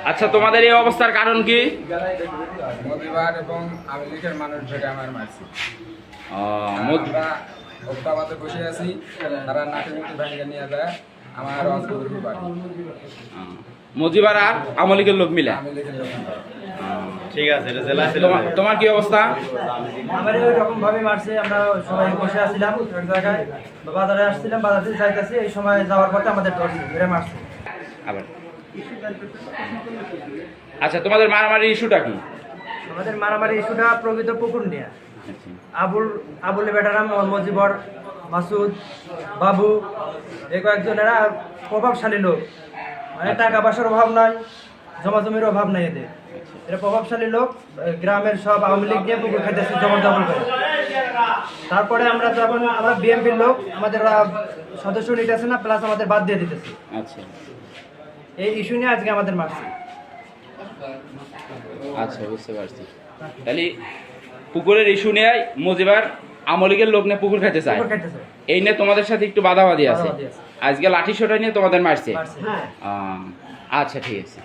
আচ্ছা, তোমাদের এই অবস্থার কারণ কি? মজিবার এবং আওয়ামী লীগের মানুষ ধরে আমার মারছি। আমরা ওক্তাবাদে বসে আছি, তারা নাকি মুখে ভেঙে নিয়ে যায় আমার অঞ্চলের বাড়ি। মজিবার আর আওয়ামী লীগের লোক মিলে। আওয়ামী লীগের লোক। ঠিক আছে, এটা জেলা ছিল। তোমার কি অবস্থা? আমার ওই রকম ভাবে মারছে, আমরা সবাই বসে আসছিলাম এক জায়গায়, বাজারে আসছিলাম, বাজার থেকে যাইতেছি, এই সময় যাওয়ার পথে আমাদের ধরছে, মেরে মারছে। আবার আচ্ছা, তোমাদের মারামারি ইস্যুটা কি? আমাদের মারামারি ইস্যুটা প্রকৃত পুকুর নিয়ে। আবুলের বেটারা মজিবর, মাসুদ, বাবু, এই কয়েকজনেরা প্রভাবশালী লোক, মানে টাকা পয়সার অভাব নাই, জমাজমির অভাব নাই এদের। এরা প্রভাবশালী লোক, গ্রামের সব আওয়ামী লীগ নিয়ে পুকুর খাইতেছে জবরদখল করে। তারপরে আমরা যখন আমরা বিএনপির লোক, আমাদের সদস্য নিতেছে না, প্লাস আমাদের বাদ দিয়ে দিতেছে। আচ্ছা এই ইস্যু নিয়ে আজকে আমাদের মারছে। আচ্ছা, বুঝতে পারছি। তাহলে পুকুরের ইস্যু নিয়ে মজিবার আওয়ামী লীগের লোক নিয়ে পুকুর খাইতে চায়, পুকুর খাইতেছে। এই নিয়ে তোমাদের সাথে একটু বাধাবাধি আছে। বাধাবাধি আছে। আজকে লাঠি সোটা নিয়ে তোমাদের মারছে। হ্যাঁ। আচ্ছা, ঠিক আছে।